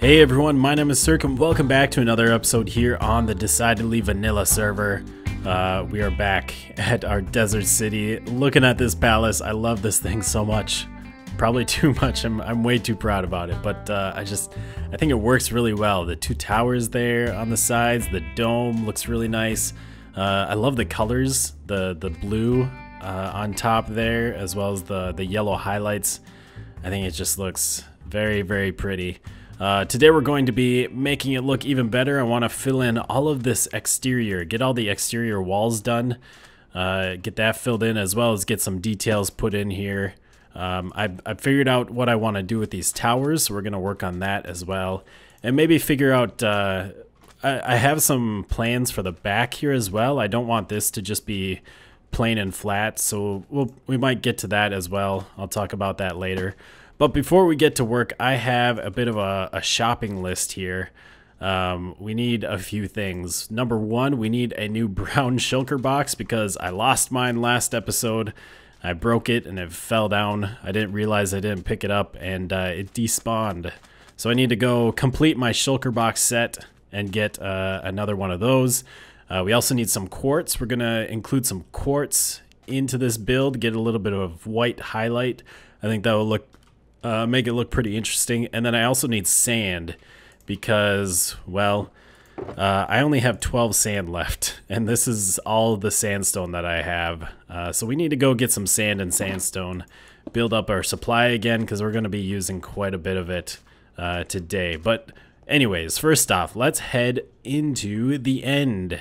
Hey everyone, my name is theSirhc and welcome back to another episode here on the Decidedly Vanilla server. We are back at our desert city, looking at this palace. I love this thing so much. Probably too much. I'm way too proud about it, but I think it works really well. The two towers there on the sides, the dome looks really nice. I love the colors, the blue on top there, as well as the yellow highlights. I think it just looks very, very pretty. Today we're going to be making it look even better. I want to fill in all of this exterior, get all the exterior walls done, get that filled in, as well as get some details put in here. I figured out what I want to do with these towers, so we're going to work on that as well. And maybe figure out, I have some plans for the back here as well. I don't want this to just be plain and flat, so we might get to that as well. I'll talk about that later. But before we get to work, I have a bit of a shopping list here. We need a few things. Number one, we need a new brown shulker box because I lost mine last episode. I broke it and it fell down. I didn't realize I didn't pick it up and it despawned. So I need to go complete my shulker box set and get another one of those. We also need some quartz. We're going to include some quartz into this build, get a little bit of white highlight. I think that will look make it look pretty interesting. And then I also need sand because, well, I only have 12 sand left, and this is all the sandstone that I have. So we need to go get some sand and sandstone, build up our supply again, because we're going to be using quite a bit of it today. But anyways, first off, let's head into the end.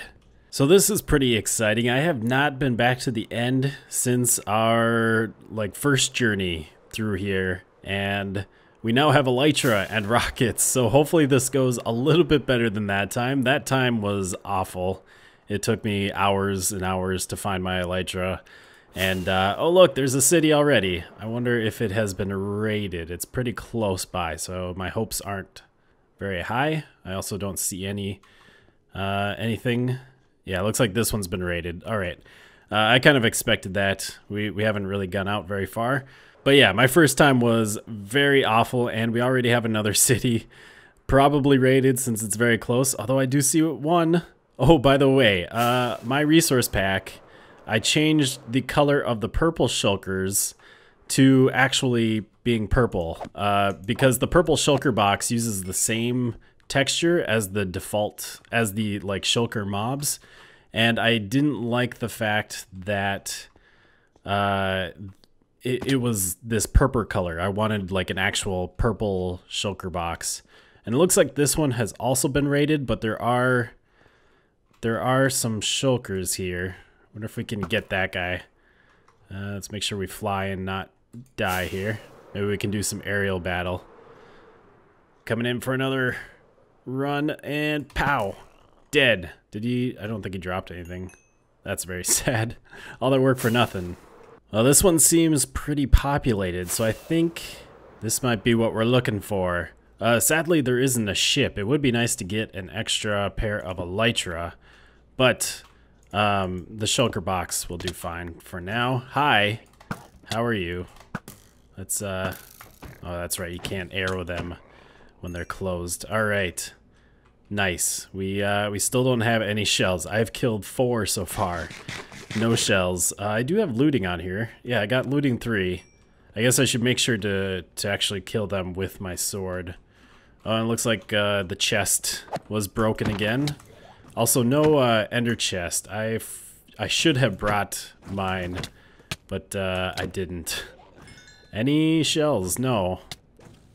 So this is pretty exciting. I have not been back to the end since our first journey through here. And we now have elytra and rockets, so hopefully this goes a little bit better than that time. That time was awful. It took me hours and hours to find my elytra. And, oh look, there's a city already. I wonder if it has been raided. It's pretty close by, so my hopes aren't very high. I also don't see anything. Yeah, it looks like this one's been raided. All right. I kind of expected that. We haven't really gone out very far. But yeah, my first time was very awful, and we already have another city probably raided since it's very close, although I do see one. Oh, by the way, my resource pack, I changed the color of the purple shulkers to actually being purple, because the purple shulker box uses the same texture as the default, as the shulker mobs, and I didn't like the fact that it was this purple color. I wanted an actual purple shulker box. And it looks like this one has also been raided, but there are some shulkers here. Wonder if we can get that guy. Let's make sure we fly and not die here. Maybe we can do some aerial battle. Coming in for another run and pow. Dead. Did he? I don't think he dropped anything. That's very sad. All that work for nothing. Well, this one seems pretty populated, so I think this might be what we're looking for. Sadly, there isn't a ship. It would be nice to get an extra pair of elytra, but the shulker box will do fine for now. Hi, how are you? Let's, oh, that's right, you can't arrow them when they're closed. All right, nice. We still don't have any shells. I've killed 4 so far. No shells. I do have looting on here. Yeah, I got looting 3. I guess I should make sure to actually kill them with my sword. Oh, and it looks like the chest was broken again. Also, no ender chest. I should have brought mine, but I didn't. Any shells? No.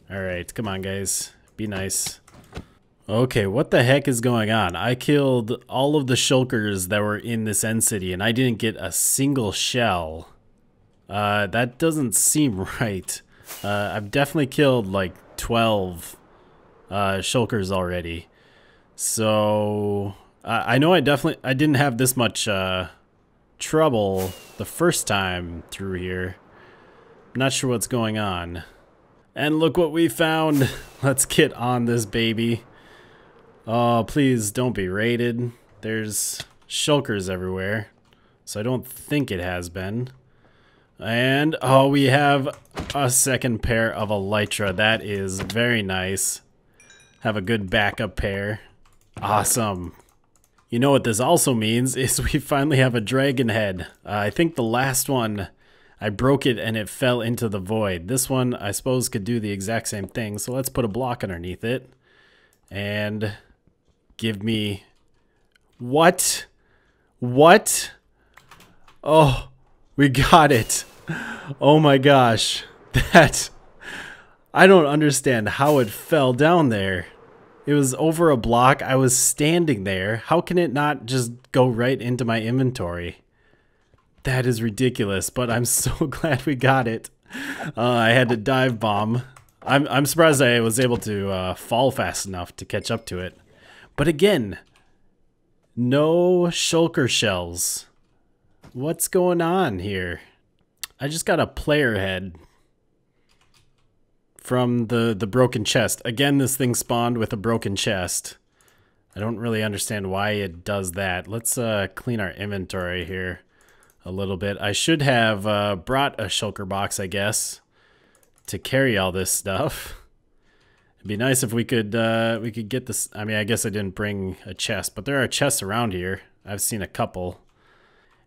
Alright, come on guys. Be nice. Okay, what the heck is going on? I killed all of the shulkers that were in this end city, and I didn't get a single shell. That doesn't seem right. I've definitely killed 12 shulkers already. So, I know I didn't have this much trouble the first time through here. I'm not sure what's going on. And look what we found. Let's get on this baby. Oh, please don't be raided. There's shulkers everywhere, so I don't think it has been. And, oh, we have a second pair of elytra. That is very nice. Have a good backup pair. Awesome. You know what this also means is we finally have a dragon head. I think the last one, I broke it and it fell into the void. This one, I suppose, could do the exact same thing. So let's put a block underneath it. And give me... What? What? Oh, we got it. Oh my gosh. That... I don't understand how it fell down there. It was over a block. I was standing there. How can it not just go right into my inventory? That is ridiculous, but I'm so glad we got it. I had to dive bomb. I'm surprised I was able to fall fast enough to catch up to it. But again, no shulker shells. What's going on here? I just got a player head from the broken chest. Again, this thing spawned with a broken chest. I don't really understand why it does that. Let's clean our inventory here a little bit. I should have brought a shulker box, I guess, to carry all this stuff. It'd be nice if we could get this. I mean, I guess I didn't bring a chest, but there are chests around here. I've seen a couple.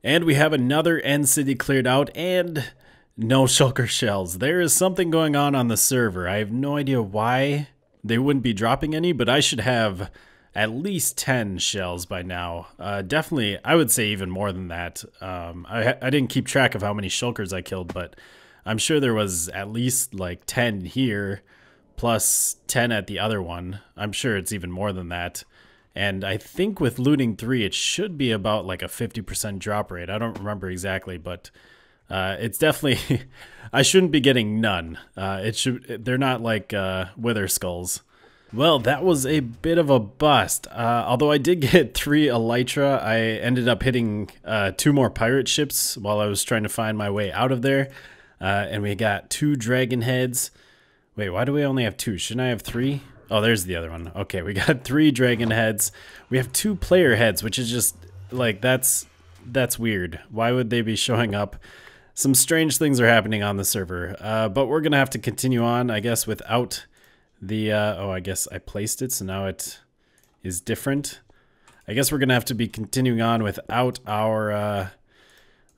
And we have another end city cleared out, and no shulker shells. There is something going on the server. I have no idea why they wouldn't be dropping any, but I should have at least 10 shells by now. Definitely, I would say even more than that. I didn't keep track of how many shulkers I killed, but I'm sure there was at least like 10 here, plus 10 at the other one. I'm sure it's even more than that. And I think with looting 3, it should be about like a 50% drop rate. I don't remember exactly, but... it's definitely, I shouldn't be getting none. They're not like wither skulls. Well, that was a bit of a bust. Although I did get 3 elytra, I ended up hitting 2 more pirate ships while I was trying to find my way out of there. And we got 2 dragon heads. Wait, why do we only have 2? Shouldn't I have 3? Oh, there's the other one. Okay, we got 3 dragon heads. We have 2 player heads, which is just like, that's weird. Why would they be showing up? Some strange things are happening on the server, but we're going to have to continue on, I guess, without the... oh, I guess I placed it, so now it is different. I guess we're going to have to be continuing on without our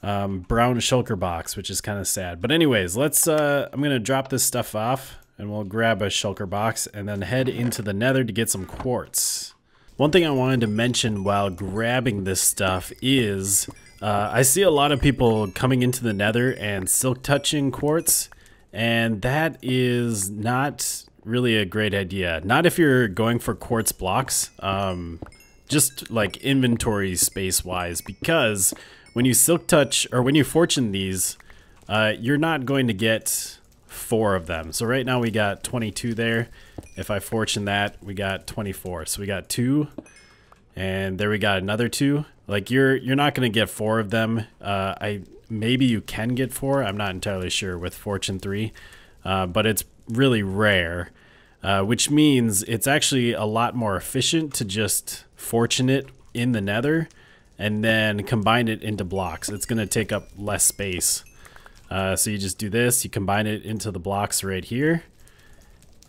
brown shulker box, which is kind of sad. But anyways, let's... I'm going to drop this stuff off, and we'll grab a shulker box, and then head into the nether to get some quartz. One thing I wanted to mention while grabbing this stuff is... I see a lot of people coming into the nether and silk touching quartz, and that is not really a great idea. Not if you're going for quartz blocks, just like inventory space wise, because when you silk touch or when you fortune these, you're not going to get 4 of them. So right now we got 22 there. If I fortune that, we got 24. So we got 2, and there we got another 2. Like you're not gonna get 4 of them. Maybe you can get 4. I'm not entirely sure with Fortune 3, but it's really rare, which means it's actually a lot more efficient to just fortune it in the nether and then combine it into blocks. It's gonna take up less space. So you just do this, you combine it into the blocks right here,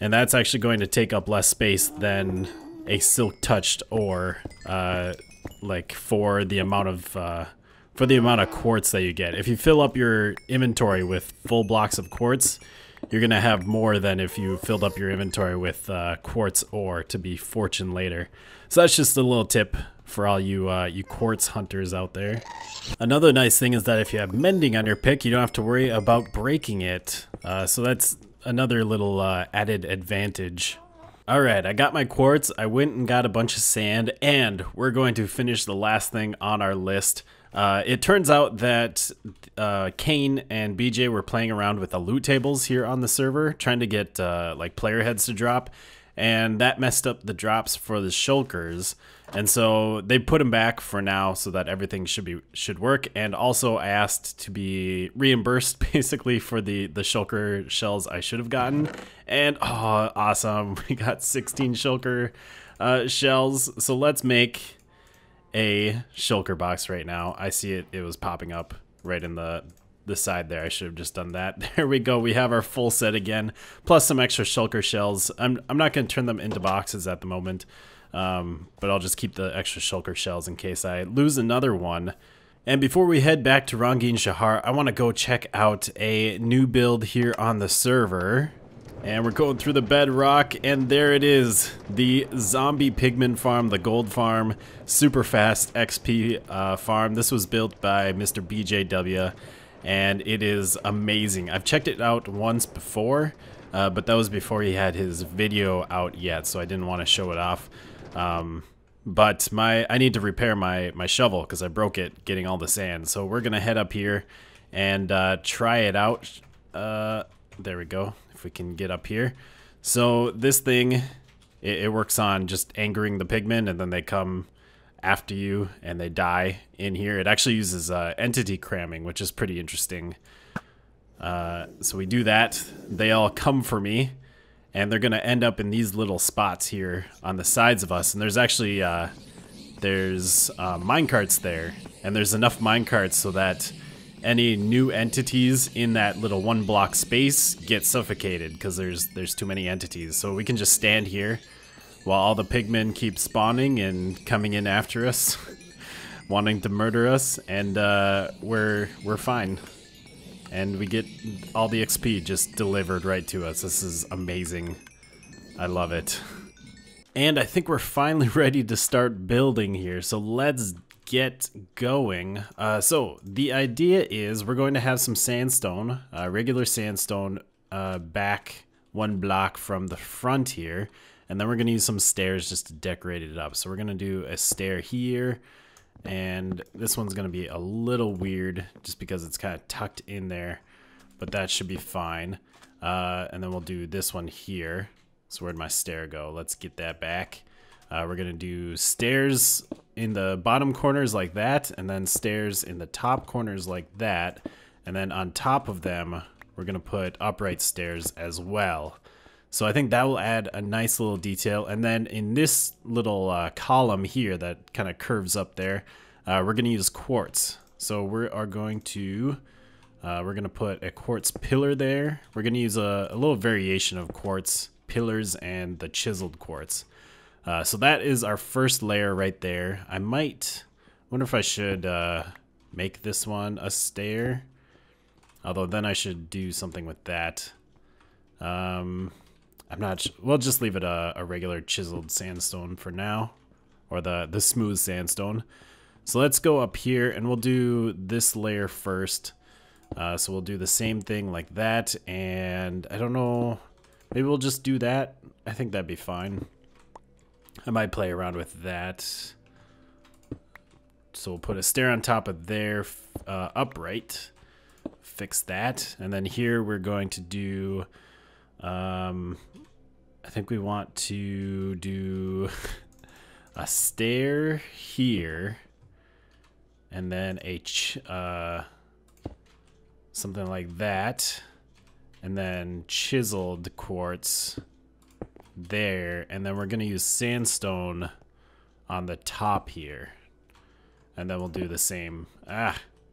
and that's actually going to take up less space than a silk touched ore. Like for the amount of quartz that you get. If you fill up your inventory with full blocks of quartz, you're gonna have more than if you filled up your inventory with quartz ore to be fortune later. So that's just a little tip for all you you quartz hunters out there. Another nice thing is that if you have mending on your pick, you don't have to worry about breaking it. So that's another little added advantage. Alright, I got my quartz, I went and got a bunch of sand, and we're going to finish the last thing on our list. It turns out that Kane and BJ were playing around with the loot tables here on the server, trying to get like player heads to drop, and that messed up the drops for the shulkers. And so they put them back for now so that everything should work. And also I asked to be reimbursed basically for the shulker shells I should have gotten. And oh, awesome. We got 16 shulker shells. So let's make a shulker box right now. I see it was popping up right in the the side there. I should have just done that. There we go. We have our full set again, plus some extra shulker shells. I'm not going to turn them into boxes at the moment, but I'll just keep the extra shulker shells in case I lose another one. And before we head back to Rangin Shahar, I want to go check out a new build here on the server. And we're going through the bedrock, and there it is, the zombie pigman farm, the gold farm, super fast XP farm. This was built by Mr. BJW, and it is amazing. I've checked it out once before, but that was before he had his video out yet, so I didn't want to show it off. But I need to repair my shovel because I broke it getting all the sand. So we're gonna head up here and try it out. There we go. If we can get up here. So this thing, it works on just angering the pigmen, and then they come after you and they die in here. It actually uses entity cramming, which is pretty interesting. So we do that. They all come for me, and they're gonna end up in these little spots here on the sides of us. And there's actually there's minecarts there, and there's enough minecarts so that any new entities in that little 1 block space get suffocated because there's too many entities. So we can just stand here while all the pigmen keep spawning and coming in after us, wanting to murder us, and we're fine. And we get all the XP just delivered right to us. This is amazing. I love it. And I think we're finally ready to start building here. So let's get going. So the idea is we're going to have some sandstone, regular sandstone, back 1 block from the front here, and then we're going to use some stairs just to decorate it up. So we're going to do a stair here, and this one's going to be a little weird just because it's kind of tucked in there, but that should be fine. And then we'll do this one here. So where'd my stair go? Let's get that back. We're gonna do stairs in the bottom corners like that, and then stairs in the top corners like that, and then on top of them we're gonna put upright stairs as well. So I think that will add a nice little detail. And then in this little column here that kind of curves up there, we're gonna use quartz. So we're going to put a quartz pillar there. We're gonna use a little variation of quartz pillars and the chiseled quartz. So that is our first layer right there. I wonder if I should make this one a stair, although then I should do something with that. I'm not we'll just leave it a regular chiseled sandstone for now, or the smooth sandstone. So let's go up here and we'll do this layer first. So we'll do the same thing like that, and I don't know, maybe we'll just do that. I think that'd be fine. I might play around with that. So we'll put a stair on top of there, upright. Fix that. And then here we're going to do, I think we want to do a stair here. And then something like that. And then chiseled quartz there, and then we're gonna use sandstone on the top here, and then we'll do the same.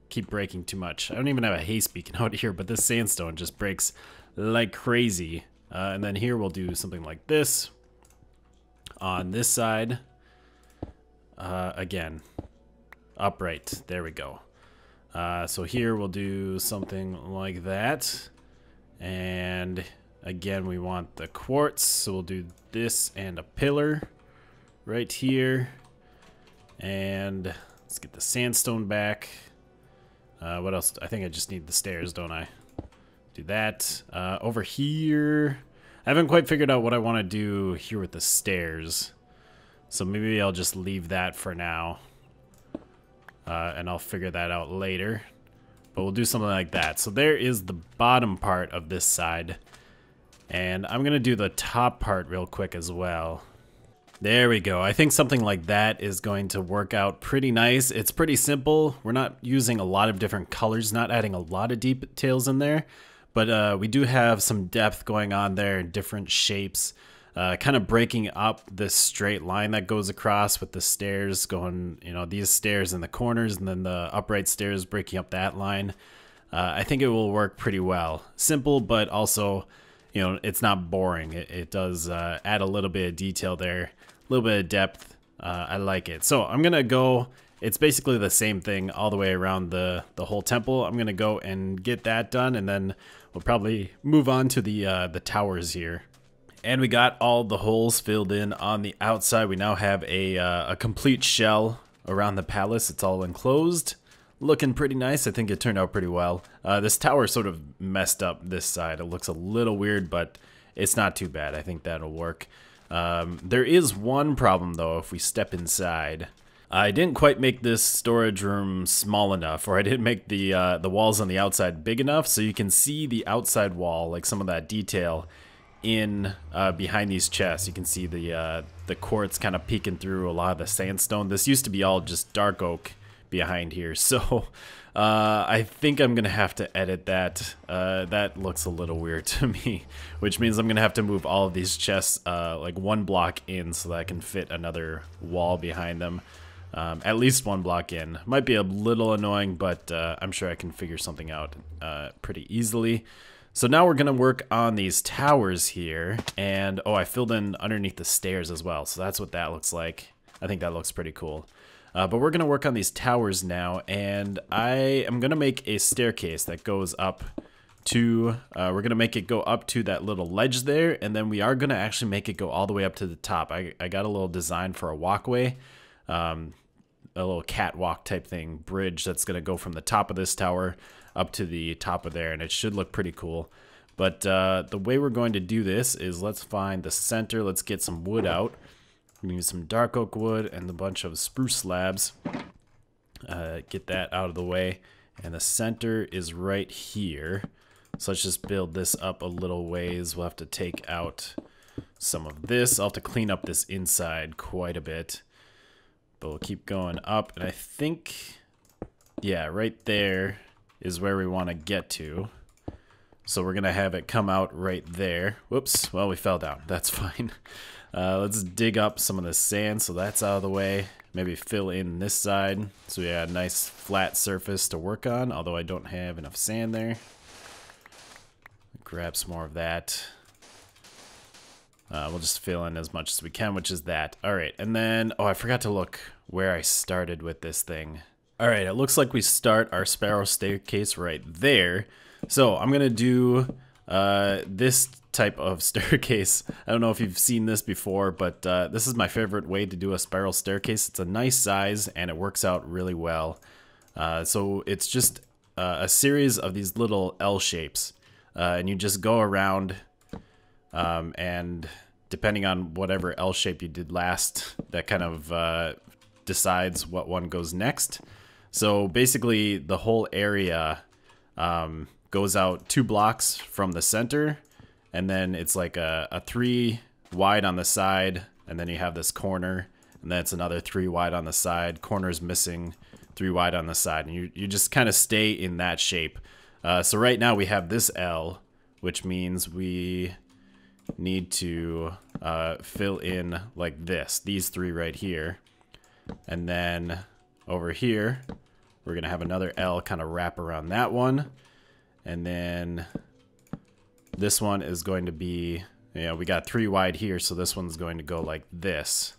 Keep breaking too much. I don't even have a haste beacon out here, but this sandstone just breaks like crazy. And then here we'll do something like this on this side. Again, upright. There we go. So here we'll do something like that, and again, we want the quartz, so we'll do this and a pillar right here. And let's get the sandstone back. What else? I think I just need the stairs, don't I? Do that. Over here, I haven't quite figured out what I want to do here with the stairs. So maybe I'll just leave that for now. And I'll figure that out later. But we'll do something like that. So there is the bottom part of this side. And I'm gonna do the top part real quick as well. There we go. I think something like that is going to work out pretty nice. It's pretty simple. We're not using a lot of different colors, not adding a lot of details in there, but we do have some depth going on there in different shapes, kind of breaking up this straight line that goes across with the stairs going, you know, these stairs in the corners, and then the upright stairs breaking up that line. I think it will work pretty well. Simple, but also, you know, it's not boring. It does add a little bit of detail there, a little bit of depth. I like it. So I'm gonna go. It's basically the same thing all the way around the whole temple. I'm gonna go and get that done, and then we'll probably move on to the towers here. And we got all the holes filled in on the outside. We now have a complete shell around the palace. It's all enclosed. Looking pretty nice. I think it turned out pretty well. This tower sort of messed up this side. It looks a little weird, but it's not too bad. I think that'll work. There is one problem, though, if we step inside. I didn't quite make this storage room small enough, or I didn't make the walls on the outside big enough, so you can see the outside wall, like some of that detail in behind these chests. You can see the quartz kind of peeking through a lot of the sandstone. This used to be all just dark oak behind here, so I think I'm gonna have to edit that. That looks a little weird to me, which means I'm gonna have to move all of these chests like one block in so that I can fit another wall behind them. At least one block in. Might be a little annoying, but I'm sure I can figure something out pretty easily. So now we're gonna work on these towers here, and oh, I filled in underneath the stairs as well, so that's what that looks like. I think that looks pretty cool. But we're gonna work on these towers now, and I am gonna make a staircase that goes up to, we're gonna make it go up to that little ledge there, and then we are gonna actually make it go all the way up to the top. I got a little design for a walkway, a little catwalk type thing, bridge that's gonna go from the top of this tower up to the top of there, and it should look pretty cool. But the way we're going to do this is, let's find the center. Let's get some wood out. We use some dark oak wood and a bunch of spruce slabs. Get that out of the way. And the center is right here. So let's just build this up a little ways. We'll have to take out some of this. I'll have to clean up this inside quite a bit. But we'll keep going up. And I think, yeah, right there is where we want to get to. So we're going to have it come out right there. Whoops, well, we fell down. That's fine. Let's dig up some of the sand so that's out of the way. Maybe fill in this side so we have a nice flat surface to work on, although I don't have enough sand there. Grab some more of that. We'll just fill in as much as we can, which is that. Alright, and then, oh, I forgot to look where I started with this thing. Alright, it looks like we start our spiral staircase right there. So I'm gonna do this type of staircase. I don't know if you've seen this before, but this is my favorite way to do a spiral staircase. It's a nice size and it works out really well. So it's just a series of these little L shapes, and you just go around, and depending on whatever L shape you did last, that kind of decides what one goes next. So basically the whole area goes out 2 blocks from the center, and then it's like a 3 wide on the side, and then you have this corner, and then it's another 3 wide on the side, corners missing, 3 wide on the side, and you just kind of stay in that shape. So right now we have this L, which means we need to fill in like this, these 3 right here, and then over here we're gonna have another L kind of wrap around that one. And then this one is going to be, you know, we got 3 wide here, so this one's going to go like this.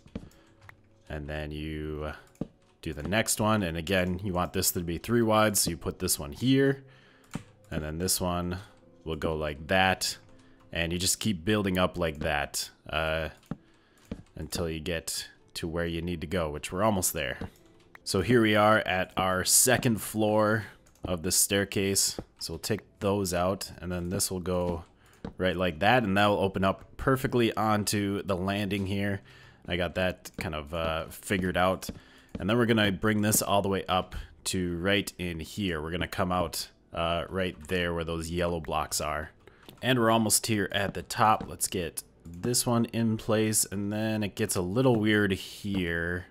And then you do the next one, and again, you want this to be 3 wide, so you put this one here. And then this one will go like that. And you just keep building up like that until you get to where you need to go, which we're almost there. So here we are at our 2nd floor of the staircase. So we'll take those out, and then this will go right like that, and that will open up perfectly onto the landing here. I got that kind of figured out. And then we're gonna bring this all the way up to right in here. We're gonna come out right there where those yellow blocks are. And we're almost here at the top. Let's get this one in place, and then it gets a little weird here.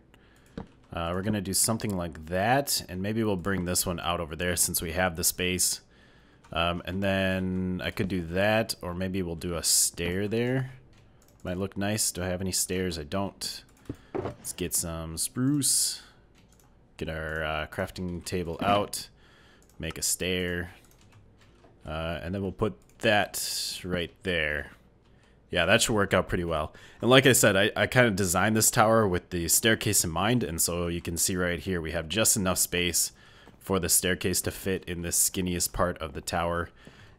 We're gonna do something like that, and maybe we'll bring this one out over there since we have the space. And then I could do that, or maybe we'll do a stair there. Might look nice. Do I have any stairs? I don't. Let's get some spruce. Get our crafting table out. Make a stair. And then we'll put that right there. Yeah, that should work out pretty well. And like I said, I kind of designed this tower with the staircase in mind, and so you can see right here we have just enough space for the staircase to fit in the skinniest part of the tower.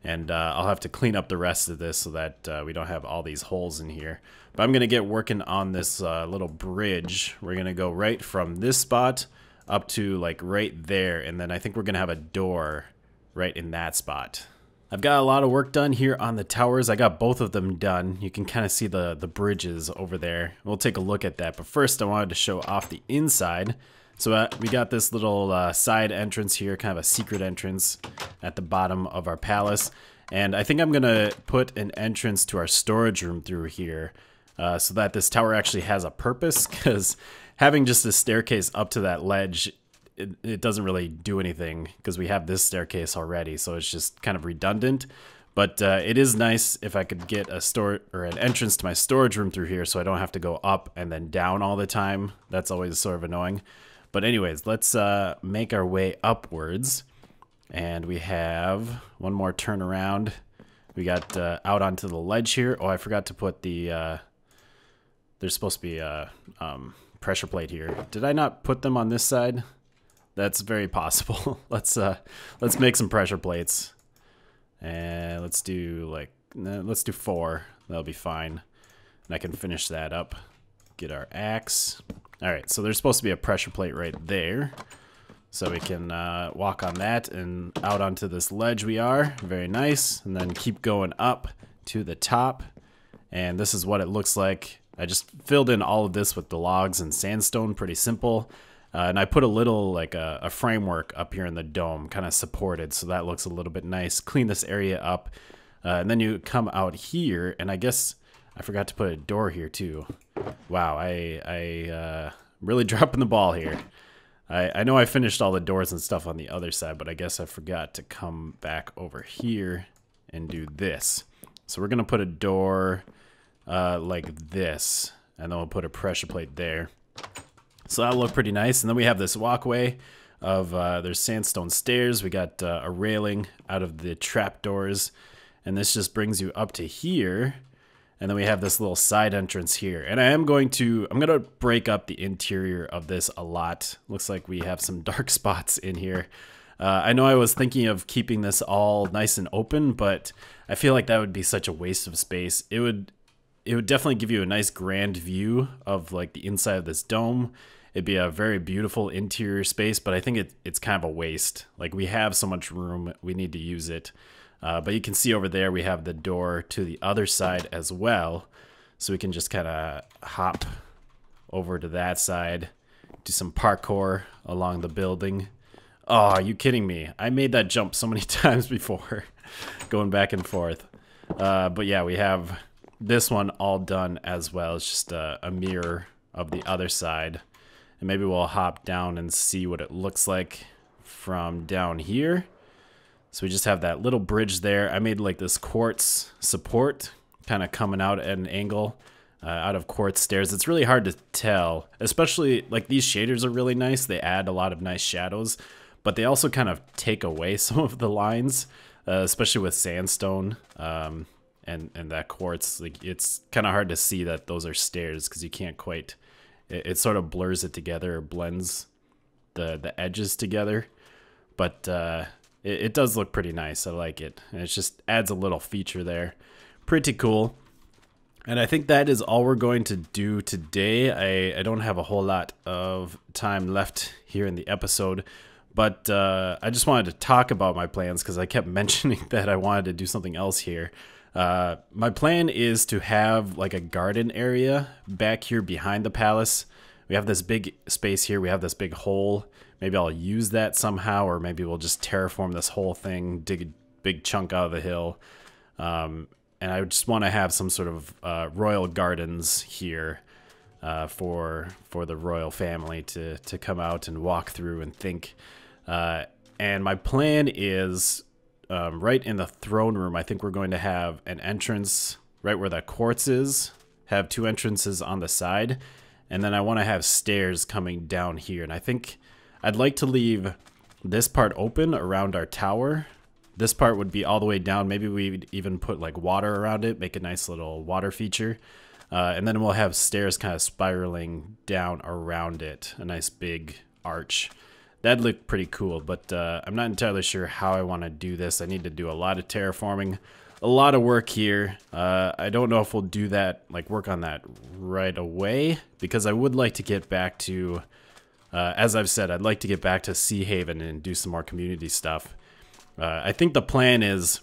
And I'll have to clean up the rest of this so that we don't have all these holes in here. But I'm going to get working on this little bridge. We're going to go right from this spot up to like right there, and then I think we're going to have a door right in that spot. I've got a lot of work done here on the towers. I got both of them done. You can kind of see the bridges over there. We'll take a look at that. But first I wanted to show off the inside. So we got this little side entrance here, kind of a secret entrance at the bottom of our palace. And I think I'm going to put an entrance to our storage room through here so that this tower actually has a purpose, because having just a staircase up to that ledge, it doesn't really do anything because we have this staircase already, so it's just kind of redundant. But it is nice if I could get an entrance to my storage room through here, so I don't have to go up and then down all the time. That's always sort of annoying. But anyways, let's make our way upwards, and we have one more turnaround. We got out onto the ledge here. Oh, I forgot to put the. There's supposed to be a pressure plate here. Did I not put them on this side? That's very possible. Let's make some pressure plates, and let's do 4. That'll be fine, and I can finish that up. Get our axe. All right, so there's supposed to be a pressure plate right there, so we can walk on that and out onto this ledge. We are very nice, and then keep going up to the top, and this is what it looks like. I just filled in all of this with the logs and sandstone, pretty simple. And I put a little, like a framework up here in the dome, kind of supported, so that looks a little bit nice. Clean this area up, and then you come out here, and I guess I forgot to put a door here too. Wow, I really dropping the ball here. I know I finished all the doors and stuff on the other side, but I guess I forgot to come back over here and do this. So we're gonna put a door like this, and then we'll put a pressure plate there. So that'll look pretty nice. And then we have this walkway of, there's sandstone stairs. We got a railing out of the trapdoors. And this just brings you up to here. And then we have this little side entrance here. And I'm going to break up the interior of this a lot. Looks like we have some dark spots in here. I know I was thinking of keeping this all nice and open, but I feel like that would be such a waste of space. It would definitely give you a nice grand view of like the inside of this dome. It'd be a very beautiful interior space, but I think it's kind of a waste. Like, we have so much room, we need to use it. But you can see over there we have the door to the other side as well. So we can just kind of hop over to that side, do some parkour along the building. Oh, are you kidding me? I made that jump so many times before, going back and forth. But yeah, we have this one all done as well. It's just a mirror of the other side. And maybe we'll hop down and see what it looks like from down here. So we just have that little bridge there. I made like this quartz support kind of coming out at an angle out of quartz stairs. It's really hard to tell, especially like these shaders are really nice. They add a lot of nice shadows, but they also kind of take away some of the lines, especially with sandstone and that quartz. Like, it's kind of hard to see that those are stairs because you can't quite. It sort of blurs it together, or blends the edges together. But it does look pretty nice. I like it. And it just adds a little feature there. Pretty cool. And I think that is all we're going to do today. I don't have a whole lot of time left here in the episode. But I just wanted to talk about my plans because I kept mentioning that I wanted to do something else here. My plan is to have like a garden area back here behind the palace. We have this big space here. We have this big hole. Maybe I'll use that somehow, or maybe we'll just terraform this whole thing, dig a big chunk out of the hill. And I just want to have some sort of royal gardens here for the royal family to come out and walk through and think. And my plan is right in the throne room. I think we're going to have an entrance right where that quartz is, have 2 entrances on the side, and then I want to have stairs coming down here. And I think I'd like to leave this part open around our tower, this part would be all the way down. Maybe we'd even put like water around it, make a nice little water feature. And then we'll have stairs kind of spiraling down around it, a nice big arch. That'd look pretty cool, but I'm not entirely sure how I want to do this. I need to do a lot of terraforming, a lot of work here. I don't know if we'll do that, like work on that right away, because I would like to get back to, as I've said, I'd like to get back to Sea Haven and do some more community stuff. I think the plan is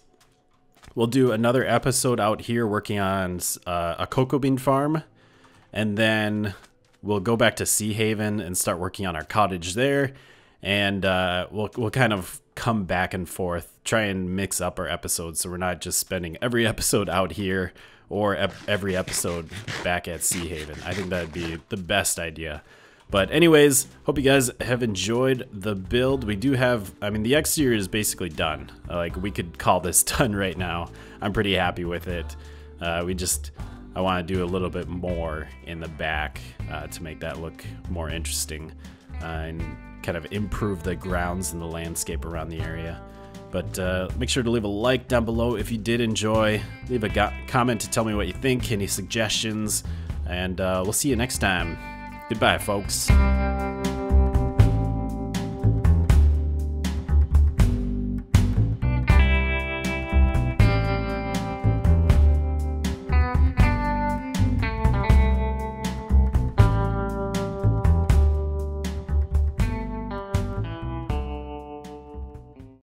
we'll do another episode out here working on a cocoa bean farm, and then we'll go back to Sea Haven and start working on our cottage there, and we'll kind of come back and forth, try and mix up our episodes so we're not just spending every episode out here or every episode back at Sea Haven. I think that'd be the best idea. But anyways, hope you guys have enjoyed the build. We do have, I mean, the exterior is basically done. Like, we could call this done right now. I'm pretty happy with it. I want to do a little bit more in the back to make that look more interesting and kind of improve the grounds and the landscape around the area. But make sure to leave a like down below if you did enjoy. Leave a comment to tell me what you think, any suggestions, and we'll see you next time. Goodbye, folks.